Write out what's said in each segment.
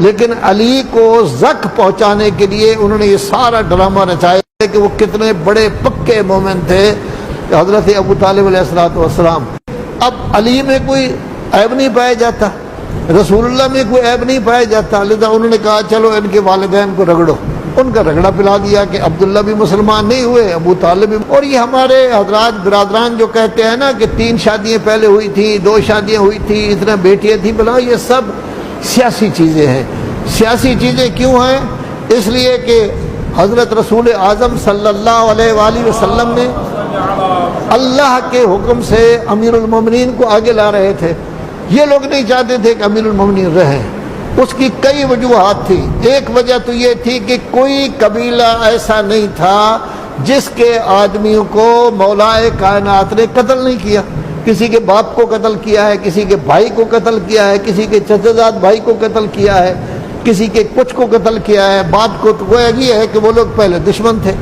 لیکن علی کو زک پہنچانے کے لیے انہوں نے یہ سارا ڈرامہ رچایا کہ وہ کتنے بڑے پکے مومن تھے حضرت ابو طالب علیہ السلام۔ اب علی میں کوئی عیب نہیں پایا جاتا، رسول اللہ میں کوئی عیب نہیں پایا جاتا، لہذا انہوں نے کہا چلو ان کے والدین کو رگڑو، ان کا رگڑا پلا دیا کہ عبداللہ بھی مسلمان نہیں ہوئے، ابو طالب بھی۔ اور یہ ہمارے حضرات برادران جو کہتے ہیں نا کہ 3 شادیاں پہلے ہوئی تھیں، 2 شادیاں ہوئی تھیں، اتنا بیٹیاں تھیں، بلا یہ سب سیاسی چیزیں ہیں۔ سیاسی چیزیں کیوں ہیں؟ اس لیے کہ حضرت رسول اعظم صلی اللہ علیہ وآلہ وسلم نے اللہ کے حکم سے امیر المومنین کو آگے لا رہے تھے۔ یہ لوگ نہیں چاہتے تھے کہ امیر المومنین رہیں، اس کی کئی وجوہات تھی۔ ایک وجہ تو یہ تھی کہ کوئی قبیلہ ایسا نہیں تھا جس کے آدمیوں کو مولائے کائنات نے قتل نہیں کیا۔ کسی کے باپ کو قتل کیا ہے، کسی کے بھائی کو قتل کیا ہے، کسی کے چچا زاد بھائی کو قتل کیا ہے، کسی کے کچھ کو قتل کیا ہے۔ بات کو تو گویا یہ ہے کہ وہ لوگ پہلے دشمن تھے،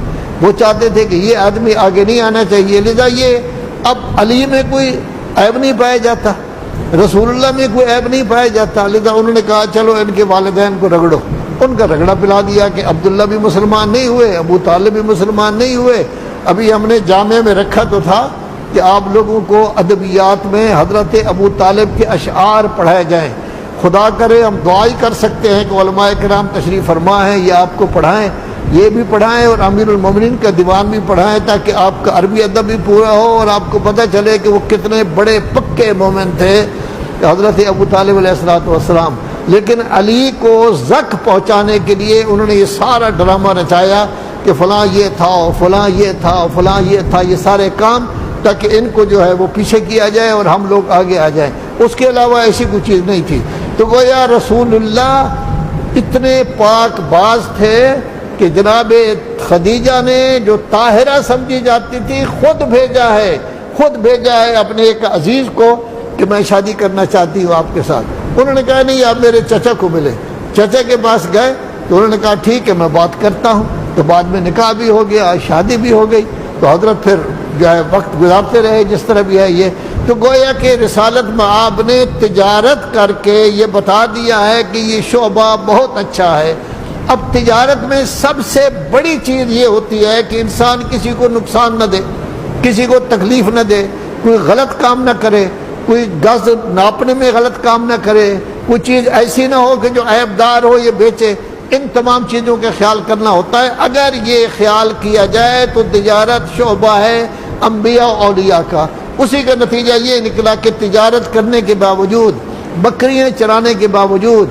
وہ چاہتے تھے کہ یہ آدمی آگے نہیں آنا چاہیے، لذا یہ اب علی میں کوئی عیب نہیں پایا جاتا، رسول اللہ میں کوئی عیب نہیں پایا جاتا، لذا انہوں نے کہا چلو ان کے والدین کو رگڑو، ان کا رگڑا پلا دیا کہ عبداللہ بھی مسلمان نہیں ہوئے، ابو طالب بھی مسلمان نہیں ہوئے۔ ابھی ہم نے جامعہ میں رکھا تو تھا کہ آپ لوگوں کو ادبیات میں حضرت ابو طالب کے اشعار پڑھائے جائیں۔ خدا کرے ہم دعا ہی کر سکتے ہیں کہ علماء کرام تشریف فرما ہیں، یہ آپ کو پڑھائیں، یہ بھی پڑھائیں اور امیر المومنین کا دیوان بھی پڑھائیں، تاکہ آپ کا عربی ادب بھی پورا ہو اور آپ کو پتہ چلے کہ وہ کتنے بڑے پکے مومن تھے حضرت ابو طالب علیہ السلام۔ لیکن علی کو زک پہنچانے کے لیے انہوں نے یہ سارا ڈرامہ رچایا کہ فلاں یہ تھا، فلاں یہ تھا، فلاں یہ تھا، یہ سارے کام تاکہ ان کو جو ہے وہ پیچھے کیا جائے اور ہم لوگ آگے آ جائیں۔ اس کے علاوہ ایسی کوئی چیز نہیں تھی۔ تو گویا رسول اللہ اتنے پاک باز تھے کہ جناب خدیجہ نے جو طاہرہ سمجھی جاتی تھی خود بھیجا ہے اپنے ایک عزیز کو کہ میں شادی کرنا چاہتی ہوں آپ کے ساتھ۔ انہوں نے کہا نہیں آپ میرے چچا کو ملے، چچا کے پاس گئے تو انہوں نے کہا ٹھیک ہے میں بات کرتا ہوں، تو بعد میں نکاح بھی ہو گیا، شادی بھی ہو گئی۔ تو حضرت پھر جو ہے وقت گزارتے رہے جس طرح بھی ہے یہ۔ تو گویا کہ رسالت میں آپ نے تجارت کر کے یہ بتا دیا ہے کہ یہ شعبہ بہت اچھا ہے۔ اب تجارت میں سب سے بڑی چیز یہ ہوتی ہے کہ انسان کسی کو نقصان نہ دے، کسی کو تکلیف نہ دے، کوئی غلط کام نہ کرے، کوئی گز ناپنے میں غلط کام نہ کرے، کوئی چیز ایسی نہ ہو کہ جو عیب دار ہو یہ بیچے۔ ان تمام چیزوں کا خیال کرنا ہوتا ہے۔ اگر یہ خیال کیا جائے تو تجارت شعبہ ہے انبیاء و اولیاء کا۔ اسی کا نتیجہ یہ نکلا کہ تجارت کرنے کے باوجود، بکریاں چرانے کے باوجود،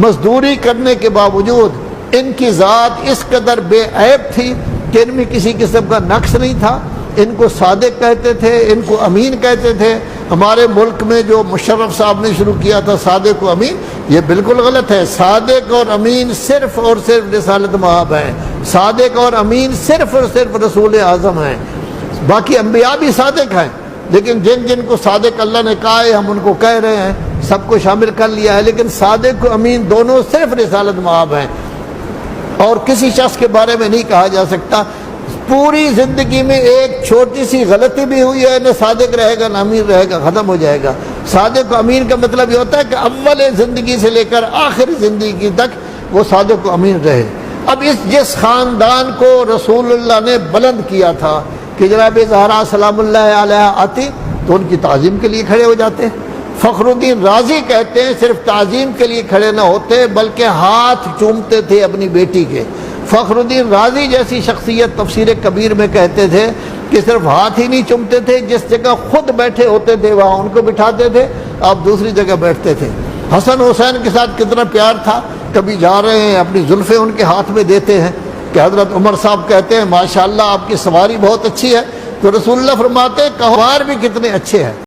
مزدوری کرنے کے باوجود ان کی ذات اس قدر بے عیب تھی کہ ان میں کسی قسم کا نقص نہیں تھا۔ ان کو صادق کہتے تھے، ان کو امین کہتے تھے۔ ہمارے ملک میں جو مشرف صاحب نے شروع کیا تھا صادق و امین، یہ بالکل غلط ہے۔ صادق اور امین صرف اور صرف رسالت مآب ہیں، صادق اور امین صرف اور صرف رسول اعظم ہیں۔ باقی انبیاء بھی صادق ہیں، لیکن جن جن کو صادق اللہ نے کہا ہے ہم ان کو کہہ رہے ہیں، سب کو شامل کر لیا ہے، لیکن صادق و امین دونوں صرف رسالت مآب ہیں اور کسی شخص کے بارے میں نہیں کہا جا سکتا۔ پوری زندگی میں ایک چھوٹی سی غلطی بھی ہوئی ہے، نہ صادق رہے گا نہ امین رہے گا، ختم ہو جائے گا۔ صادق و امین کا مطلب یہ ہوتا ہے کہ اول زندگی سے لے کر آخر زندگی تک وہ صادق و امین رہے۔ اب جس خاندان کو رسول اللہ نے بلند کیا تھا کہ جناب زہرا سلام اللہ علیہ آتی تو ان کی تعظیم کے لیے کھڑے ہو جاتے۔ فخر الدین رازی کہتے ہیں صرف تعظیم کے لیے کھڑے نہ ہوتے بلکہ ہاتھ چومتے تھے اپنی بیٹی کے۔ فخر الدین رازی جیسی شخصیت تفسیر کبیر میں کہتے تھے کہ صرف ہاتھ ہی نہیں چومتے تھے، جس جگہ خود بیٹھے ہوتے تھے وہاں ان کو بٹھاتے تھے، آپ دوسری جگہ بیٹھتے تھے۔ حسن حسین کے ساتھ کتنا پیار تھا، کبھی جا رہے ہیں اپنی زلفیں ان کے ہاتھ میں دیتے ہیں کہ حضرت عمر صاحب کہتے ہیں ماشاءاللہ آپ کی سواری بہت اچھی ہے، تو رسول اللہ فرماتے ہیں کہوار بھی کتنے اچھے ہیں۔